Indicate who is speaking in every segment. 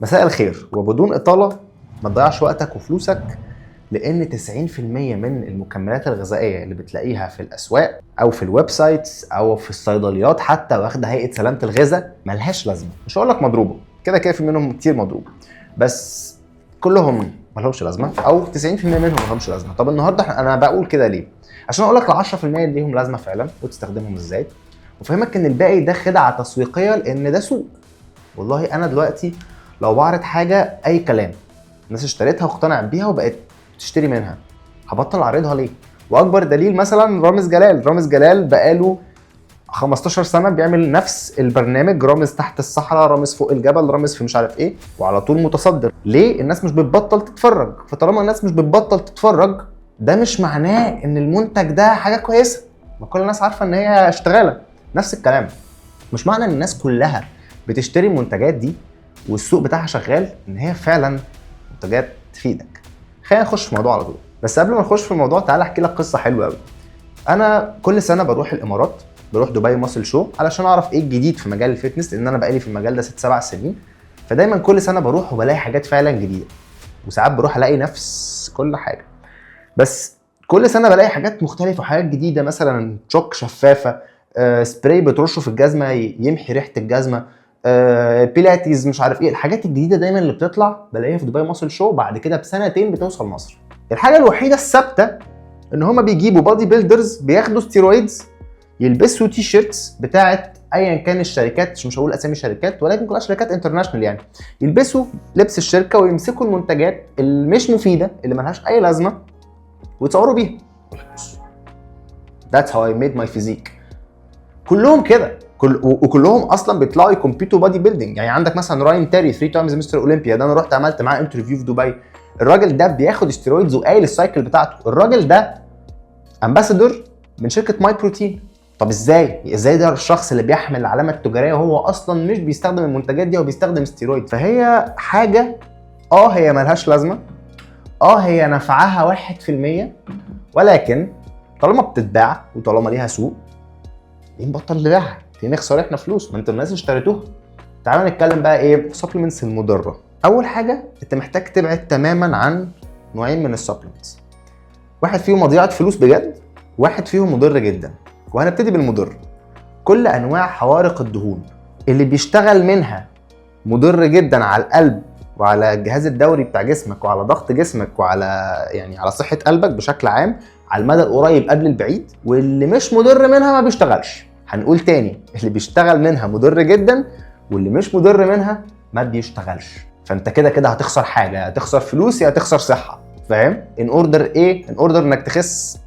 Speaker 1: مساء الخير، وبدون إطالة ما تضيعش وقتك وفلوسك، لأن 90% من المكملات الغذائية اللي بتلاقيها في الأسواق أو في الويب سايتس أو في الصيدليات حتى واخدة هيئة سلامة الغذاء ملهاش لازمة. مش هقول لك مضروبة، كده كده في منهم كتير مضروبة، بس كلهم ملهمش لازمة أو 90% منهم ملهمش لازمة. طب النهاردة أنا بقول كده ليه؟ عشان أقول لك ال 10% اللي ليهم لازمة فعلا وتستخدمهم إزاي، وفهمك إن الباقي ده خدعة تسويقية لأن ده سوق. والله أنا دلوقتي لو بعرض حاجة أي كلام الناس اشتريتها واقتنعت بيها وبقت تشتري منها، هبطل اعرضها ليه؟ واكبر دليل مثلا رامز جلال بقاله 15 سنه بيعمل نفس البرنامج، رامز تحت الصحراء، رامز فوق الجبل، رامز في مش عارف ايه، وعلى طول متصدر. ليه؟ الناس مش بتبطل تتفرج. فطالما الناس مش بتبطل تتفرج ده مش معناه ان المنتج ده حاجه كويسه، ما كل الناس عارفه ان هي اشتغاله. نفس الكلام، مش معنى ان الناس كلها بتشتري المنتجات دي والسوق بتاعها شغال ان هي فعلا منتجات تفيدك. خلينا نخش في الموضوع على طول. بس قبل ما نخش في الموضوع تعالى احكي لك قصه حلوه قوي. انا كل سنه بروح الامارات، بروح دبي ماسل شو علشان اعرف ايه الجديد في مجال الفتنس، لان انا بقالي في المجال ده 6-7 سنين. فدايما كل سنه بروح وبلاقي حاجات فعلا جديده، وساعات بروح الاقي نفس كل حاجه، بس كل سنه بلاقي حاجات مختلفه وحاجات جديده. مثلا تشوك شفافه، سبراي بترشه في الجزمه يمحي ريحه الجزمه، بيلاتيز، مش عارف ايه. الحاجات الجديده دايما اللي بتطلع بلاقيها في دبي ماسل شو، بعد كده بسنتين بتوصل مصر. الحاجه الوحيده الثابته ان هما بيجيبوا بادي بيلدرز بياخدوا ستيرويدز، يلبسوا تي شيرتس بتاعه ايا كان الشركات، مش هقول اسامي الشركات ولكن كلها شركات انترناشونال، يعني يلبسوا لبس الشركه ويمسكوا المنتجات اللي مش مفيده اللي ملهاش اي لازمه ويتصوروا بيها. That's how I made my physique. كلهم كده، وكلهم اصلا بيطلعوا يكمبيتوا بادي بيلدينج. يعني عندك مثلا راين تيري 3 تايمز مستر اولمبيا، ده انا رحت عملت معاه انترفيو في دبي. الراجل ده بياخد ستيرويدز وقايل السايكل بتاعته. الراجل ده امباسادور من شركه ماي بروتين. طب ازاي ده الشخص اللي بيحمل العلامه التجاريه وهو اصلا مش بيستخدم المنتجات دي وبيستخدم ستيرويد؟ فهي حاجه هي ملهاش لازمه، هي نفعها 1%، ولكن طالما بتتباع وطالما ليها سوق ليه نبطل نبيعها؟ ليه نخسر احنا فلوس؟ ما انتوا الناس اشتريتوها. تعالوا نتكلم بقى ايه السبلمنتس المضره. اول حاجه انت محتاج تبعد تماما عن نوعين من السبلمنتس، واحد فيهم مضيعه فلوس بجد، واحد فيهم مضر جدا. وهنبتدي بالمضر. كل انواع حوارق الدهون اللي بيشتغل منها مضر جدا على القلب وعلى الجهاز الدوري بتاع جسمك وعلى ضغط جسمك وعلى على صحه قلبك بشكل عام على المدى القريب قبل البعيد، واللي مش مضر منها ما بيشتغلش. هنقول تاني، اللي بيشتغل منها مضر جدا واللي مش مضر منها ما بيشتغلش. فانت كده هتخسر حاجه، هتخسر فلوس يا هتخسر صحه. فاهم؟ ان اوردر انك تخس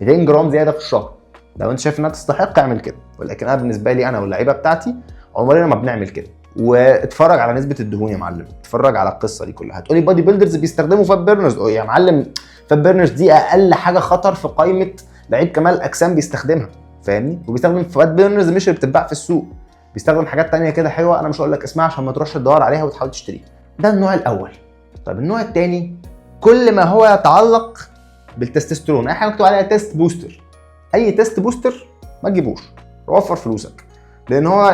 Speaker 1: 200 جرام زياده في الشهر، لو انت شايف انها تستحق اعمل كده. ولكن انا بالنسبه لي انا واللعيبه بتاعتي عمرنا ما بنعمل كده. واتفرج على نسبه الدهون يا معلم، اتفرج على القصه دي كلها. هتقولي بادي بيلدرز بيستخدموا فات بيرنرز. يا معلم، فات بيرنرز دي اقل حاجه خطر في قائمه لعيب كمال اجسام بيستخدمها، فاهمني؟ وبيستخدم فات بيرنرز مش اللي بتتباع في السوق، بيستخدم حاجات تانية كده حلوه انا مش هقول لك اسمها عشان ما تروحش تدور عليها وتحاول تشتريها. ده النوع الاول. طيب النوع الثاني كل ما هو يتعلق بالتستوستيرون، اي حاجه مكتوب عليها تيست بوستر، اي تيست بوستر ما تجيبوش، وفر فلوسك، لان هو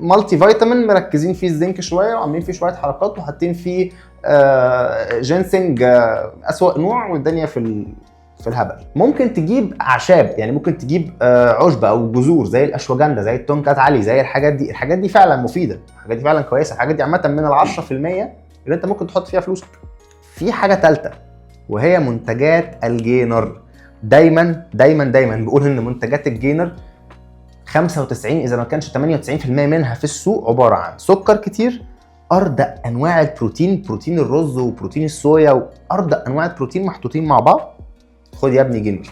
Speaker 1: مالتي فيتامين مركزين فيه الزنك شويه وعاملين فيه شويه حركات وحاطين فيه جينسنج اسوأ نوع، والدنيا في الهبل. ممكن تجيب اعشاب، ممكن تجيب عشب او جذور زي الاشواجندا، زي التونكات علي، زي الحاجات دي فعلا مفيده، الحاجات دي فعلا كويسه، الحاجات دي عامه من ال10% اللي انت ممكن تحط فيها فلوسك. في حاجه ثالثه وهي منتجات الجينر. دايما بقول ان منتجات الجينر 95 اذا ما كانش 98% منها في السوق عباره عن سكر كتير، اردأ انواع البروتين، بروتين الرز وبروتين الصويا واردأ انواع البروتين محطوطين مع بعض. خد يا ابني جينر.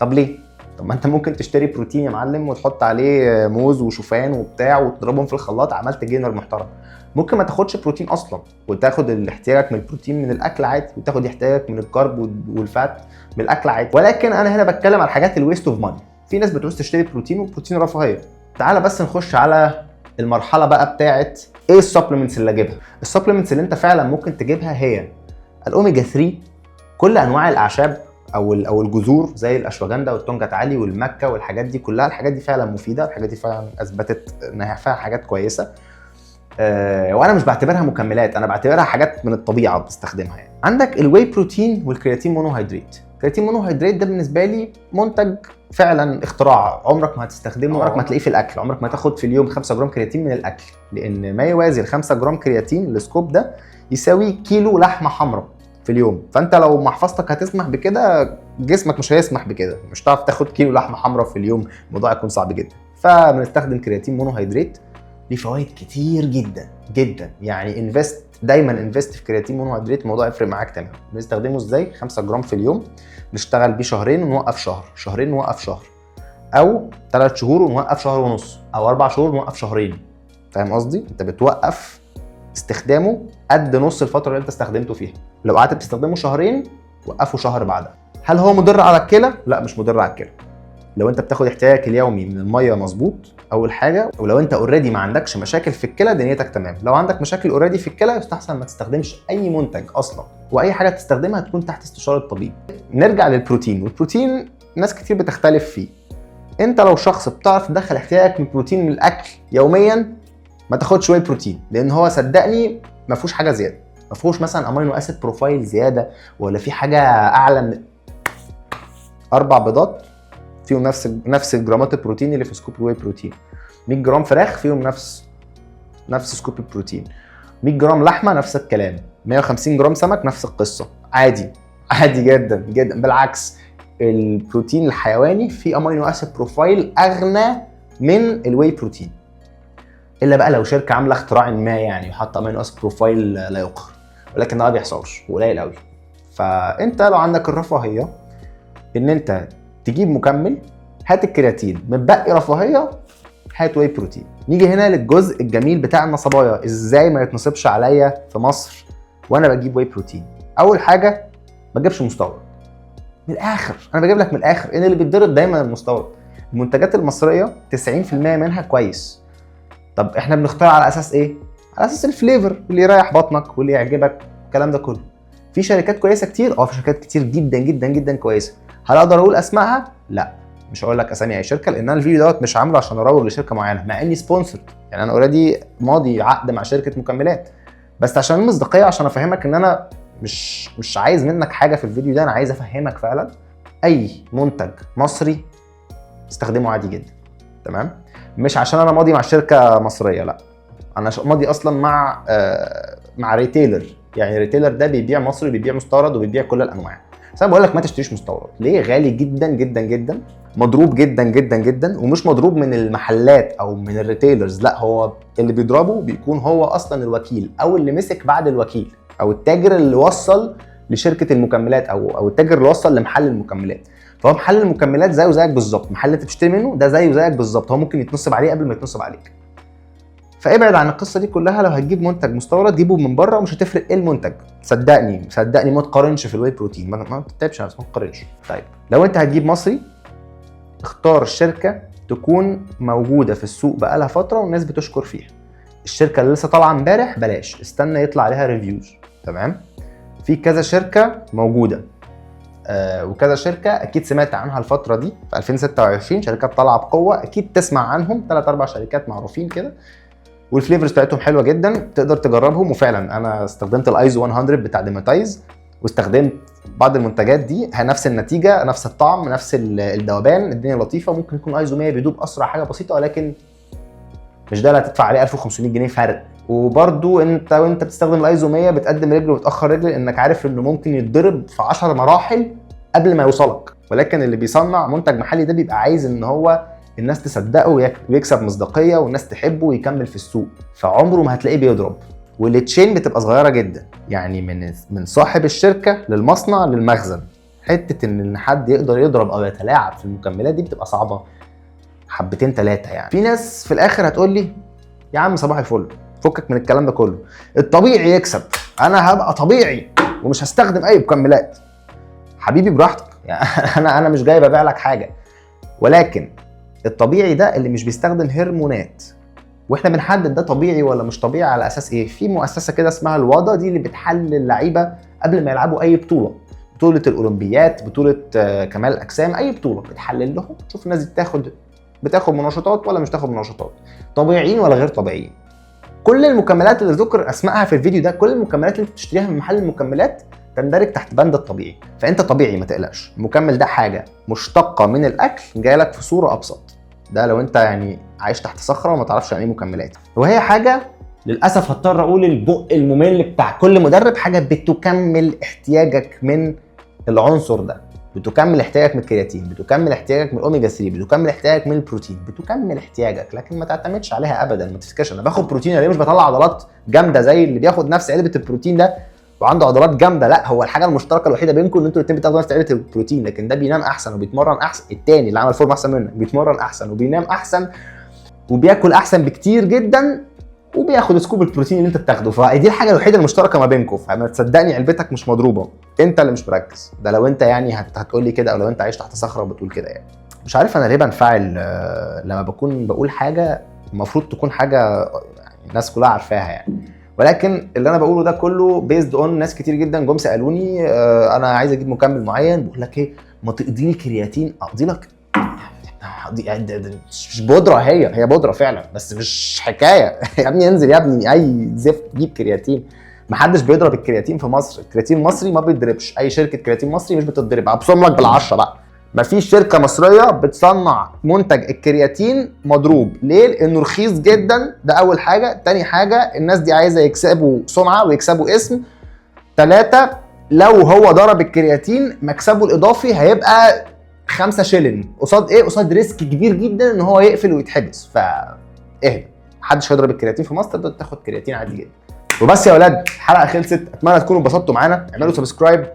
Speaker 1: طب ليه؟ طب ما انت ممكن تشتري بروتين يا معلم وتحط عليه موز وشوفان وبتاع وتضربهم في الخلاط، عملت جينر محترم. ممكن ما تاخدش بروتين اصلا وتاخد احتياجك من البروتين من الاكل عادي، وتاخد احتياجك من الكارب والفات من الاكل عادي. ولكن انا هنا بتكلم على الحاجات الويست اوف ماني. في ناس بتعوز تشتري بروتين وبروتين رفاهيه. تعالى بس نخش على المرحله بقى بتاعت ايه السبلمنتس اللي اجيبها. السبلمنتس اللي انت فعلا ممكن تجيبها هي الاوميجا 3، كل انواع الاعشاب او الجذور زي الاشواجندا والتونجات علي والمكه والحاجات دي كلها. الحاجات دي فعلا مفيده، الحاجات دي فعلا اثبتت انها فيها حاجات كويسه. وانا مش بعتبرها مكملات، انا بعتبرها حاجات من الطبيعه بتستخدمها يعني. عندك الواي بروتين والكرياتين مونوهيدرات. الكرياتين مونوهيدرات ده بالنسبه لي منتج فعلا اختراع، عمرك ما هتستخدمه، عمرك ما تلاقيه في الاكل، عمرك ما تاخد في اليوم 5 جرام كرياتين من الاكل، لان ما يوازي ال 5 جرام كرياتين السكوب ده يساوي كيلو لحمه حمراء في اليوم. فانت لو محفظتك هتسمح بكده جسمك مش هيسمح بكده، مش هتعرف تاخد كيلو لحمه حمراء في اليوم، الموضوع يكون صعب جدا. فبنستخدم كرياتين مونوهيدرات ليه فوائد كتير جدا جدا يعني. دايما انفست في كرياتين مونوهيدرات، الموضوع يفرق معاك تماما. بنستخدمه ازاي؟ 5 جرام في اليوم، نشتغل بيه شهرين ونوقف شهر، شهرين ونوقف شهر، او 3 شهور ونوقف شهر ونص، او 4 شهور ونوقف شهرين. فاهم قصدي؟ انت بتوقف استخدامه قد نص الفتره اللي انت استخدمته فيها. لو قعدت بتستخدمه شهرين وقفه شهر بعدها. هل هو مضر على الكلى؟ لا مش مضر على الكلى. لو انت بتاخد احتياجك اليومي من الميه مظبوط اول حاجه، ولو انت اوريدي ما عندكش مشاكل في الكلى دنيتك تمام. لو عندك مشاكل اوريدي في الكلى يستحسن ما تستخدمش اي منتج اصلا، واي حاجه تستخدمها تكون تحت استشاره الطبيب. نرجع للبروتين. والبروتين ناس كتير بتختلف فيه. انت لو شخص بتعرف تدخل احتياجك من البروتين من الاكل يوميا ما تاخدش واي بروتين، لان هو صدقني ما فيهوش حاجه زياده، ما فيهوش مثلا امينو اسيد بروفايل زياده، ولا في حاجه اعلى من 4 بيضات فيهم نفس الجرامات البروتين اللي في سكوب الواي بروتين. 100 جرام فراخ فيهم نفس سكوب البروتين. 100 جرام لحمه نفس الكلام. 150 جرام سمك نفس القصه. عادي جدا جدا. بالعكس البروتين الحيواني فيه امينو اسيد بروفايل اغنى من الواي بروتين، الا بقى لو شركه عامله اختراع ما يعني وحاطه امينو اسيد بروفايل لا يقهر، ولكن ده ما بيحصلش وقليل قوي. فانت لو عندك الرفاهيه ان انت تجيب مكمل، هات الكرياتين. متبقي رفاهيه، هات واي بروتين. نيجي هنا للجزء الجميل بتاع النصبايه، ازاي ما يتنصبش عليا في مصر وانا بجيب واي بروتين. اول حاجه ما تجيبش مستورد. من الاخر انا بجيب لك من الاخر ان اللي بيتضرب دايما المستورد. المنتجات المصريه 90% منها كويس. طب احنا بنختار على اساس ايه؟ على اساس الفليفر اللي يريح بطنك واللي يعجبك، الكلام ده كله. في شركات كويسه كتير، في شركات كتير جدا جدا جدا كويسه. هل اقدر اقول اسمائها؟ لا مش هقول لك اسامي اي شركه، لان انا الفيديو دوت مش عامله عشان اروج لشركه معينه، مع اني سبونسر يعني. انا اوريدي ماضي عقد مع شركه مكملات، بس عشان المصداقيه، عشان افهمك ان انا مش عايز منك حاجه في الفيديو ده، انا عايز افهمك فعلا اي منتج مصري استخدمه عادي جدا. تمام؟ مش عشان انا ماضي مع شركه مصريه، لا انا ماضي اصلا مع ريتيلر. يعني ريتيلر ده بيبيع مصري وبيبيع مستورد وبيبيع كل الانواع. بس انا بقول لك ما تشتريش مستورد. ليه؟ غالي جدا جدا جدا، مضروب جدا جدا جدا، ومش مضروب من المحلات او من الريتيلرز، لا هو اللي بيضربه بيكون هو اصلا الوكيل، او اللي مسك بعد الوكيل، او التاجر اللي وصل لشركه المكملات، او التاجر اللي وصل لمحل المكملات. فهو محل المكملات زيه زيك بالظبط، المحل اللي انت بتشتري منه ده زيه زيك بالظبط، هو ممكن يتنصب عليه قبل ما يتنصب عليك. فابعد عن القصه دي كلها. لو هتجيب منتج مستورد جيبه من بره، ومش هتفرق ايه المنتج. صدقني ما تقارنش في الواي بروتين، ما تتعبش نفسك، ما تقارنش. طيب لو انت هتجيب مصري، اختار شركه تكون موجوده في السوق بقالها فتره والناس بتشكر فيها. الشركه اللي لسه طالعه امبارح بلاش، استنى يطلع عليها ريفيوز. تمام؟ في كذا شركه موجوده، وكذا شركه اكيد سمعت عنها الفتره دي في 2026، شركات طالعه بقوه، اكيد تسمع عنهم. 3-4 شركات معروفين كده، والفليفرز بتاعتهم حلوه جدا، تقدر تجربهم. وفعلا انا استخدمت الايزو 100 بتاع ديماتايز، واستخدمت بعض المنتجات دي، نفس النتيجه، نفس الطعم، نفس الذوبان، الدنيا لطيفه. ممكن يكون ايزو 100 بيدوب اسرع حاجه بسيطه، ولكن مش ده اللي هتدفع عليه 1500 جنيه فرق. وبرده انت وانت بتستخدم الايزو 100 بتقدم رجل وبتاخر رجل، انك عارف انه ممكن يتضرب في 10 مراحل قبل ما يوصلك. ولكن اللي بيصنع منتج محلي ده بيبقى عايز ان هو الناس تصدقه ويكسب مصداقيه والناس تحبه ويكمل في السوق، فعمره ما هتلاقيه بيضرب. والتشين بتبقى صغيره جدا، يعني من صاحب الشركه للمصنع للمخزن. حته ان حد يقدر يضرب او يتلاعب في المكملات دي بتبقى صعبه حبتين 3 يعني. في ناس في الاخر هتقول لي يا عم صباح الفل، فكك من الكلام ده كله، الطبيعي يكسب، انا هبقى طبيعي ومش هستخدم اي مكملات. حبيبي براحتك يعني انا مش جاي ببيع لك حاجه، ولكن الطبيعي ده اللي مش بيستخدم هرمونات. واحنا بنحدد ده طبيعي ولا مش طبيعي على اساس ايه؟ في مؤسسه كده اسمها الوضع، دي اللي بتحلل اللعيبه قبل ما يلعبوا اي بطوله الاولمبيات، بطوله كمال الاجسام، اي بطوله بتحلل لهم، تشوف الناس دي بتاخد منشطات ولا مش تاخد منشطات، طبيعيين ولا غير طبيعيين. كل المكملات اللي ذكر اسمائها في الفيديو ده، كل المكملات اللي انت بتشتريها من محل المكملات تندرج تحت بند الطبيعي. فانت طبيعي ما تقلقش، المكمل ده حاجه مشتقه من الاكل جايه لك في صوره ابسط. ده لو انت يعني عايش تحت صخره وما تعرفش يعني ايه مكملات. وهي حاجه للاسف هضطر اقول البق الممل بتاع كل مدرب، حاجه بتكمل احتياجك من العنصر ده، بتكمل احتياجك من الكرياتين، بتكمل احتياجك من الاوميجا 3، بتكمل احتياجك من البروتين، بتكمل احتياجك، لكن ما تعتمدش عليها ابدا. ما تفتكرش انا باخد بروتين ليه مش بطلع عضلات جامده زي اللي بياخد نفس علبه البروتين ده وعنده عضلات جامده. لا، هو الحاجه المشتركه الوحيده بينكم ان انتوا الاثنين بتاخدوا نفس علبه البروتين، لكن ده بينام احسن وبيتمرن احسن، الثاني اللي عمل فورم احسن منك بيتمرن احسن وبينام احسن وبياكل احسن بكتير جدا وبياخد سكوب البروتين اللي انت بتاخده. فدي الحاجه الوحيده المشتركه ما بينكم. فما تصدقني علبتك مش مضروبه، انت اللي مش مركز. ده لو انت يعني هتقول لي كده، او لو انت عايش تحت صخره وبتقول كده يعني. مش عارف انا ليه بنفعل لما بكون بقول حاجه المفروض تكون حاجه يعني الناس كلها عارفاها يعني، ولكن اللي انا بقوله ده كله بيزد اون ناس كتير جدا جم سالوني انا عايز اجيب مكمل معين، بقول لك ايه ما تقضي لي كرياتين. اقضي لك مش بودره، هي بودره فعلا بس مش حكايه يا ابني انزل يا ابني اي زفت جيب كرياتين. محدش بيضرب الكرياتين في مصر، الكرياتين المصري ما بيتضربش، اي شركه كرياتين مصري مش بتتضرب. ابصم لك بالعشره بقى، مفيش شركه مصريه بتصنع منتج الكرياتين مضروب. ليه؟ لانه رخيص جدا، ده اول حاجه. تاني حاجه الناس دي عايزه يكسبوا سمعه ويكسبوا اسم. 3 لو هو ضرب الكرياتين مكسبه الاضافي هيبقى 5 شيلين قصاد ايه؟ قصاد ريسك كبير جدا ان هو يقفل ويتحبس. اهدى، محدش هيضرب الكرياتين في مصر، تقدر تاخد كرياتين عادي جدا. وبس يا ولاد، الحلقه خلصت، اتمنى تكونوا انبسطتوا معانا. اعملوا سبسكرايب،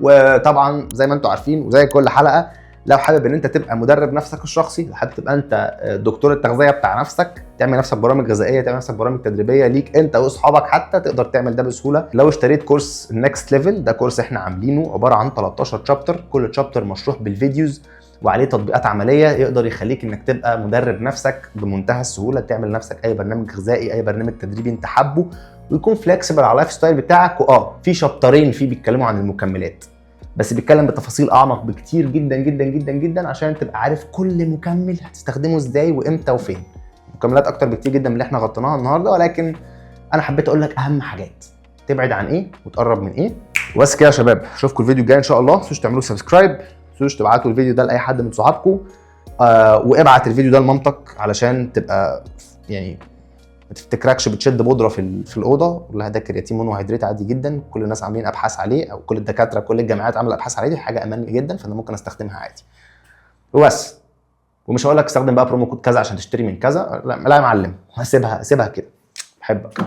Speaker 1: وطبعا زي ما انتم عارفين وزي كل حلقه لو حابب ان انت تبقى مدرب نفسك الشخصي، لو حابب تبقى انت دكتور التغذيه بتاع نفسك، تعمل نفسك برامج غذائيه، تعمل نفسك برامج تدريبيه ليك انت واصحابك حتى، تقدر تعمل ده بسهوله لو اشتريت كورس النكست ليفل. ده كورس احنا عاملينه عباره عن 13 شابتر، كل شابتر مشروح بالفيديوز وعليه تطبيقات عمليه يقدر يخليك انك تبقى مدرب نفسك بمنتهى السهوله، تعمل نفسك اي برنامج غذائي، اي برنامج تدريبي انت حابه، ويكون فليكسبل على اللايف ستايل بتاعك. في شابترين فيه بيتكلموا عن المكملات، بس بيتكلم بتفاصيل اعمق بكتير جدا جدا جدا جدا عشان تبقى عارف كل مكمل هتستخدمه ازاي وامتى وفين. مكملات اكتر بكتير جدا من اللي احنا غطيناها النهارده، ولكن انا حبيت اقول لك اهم حاجات، تبعد عن ايه وتقرب من ايه. وبس كده يا شباب، اشوفكم الفيديو الجاي ان شاء الله. ما تنسوش تعملوا سبسكرايب، ما تنسوش تبعتوا الفيديو ده لاي حد من صحابكم، وابعت الفيديو ده لمامتك علشان تبقى يعني ما تفتكركش بتشد بودره في الاوضه. والله ده كرياتين مونوهيدرات عادي جدا، كل الناس عاملين ابحاث عليه، او كل الدكاتره كل الجامعات عامله ابحاث عليه، دي حاجه امان جدا فانا ممكن استخدمها عادي. وبس، ومش هقول لك استخدم بقى برومو كود كذا عشان تشتري من كذا، لا يا معلم، هسيبها كده. بحبك.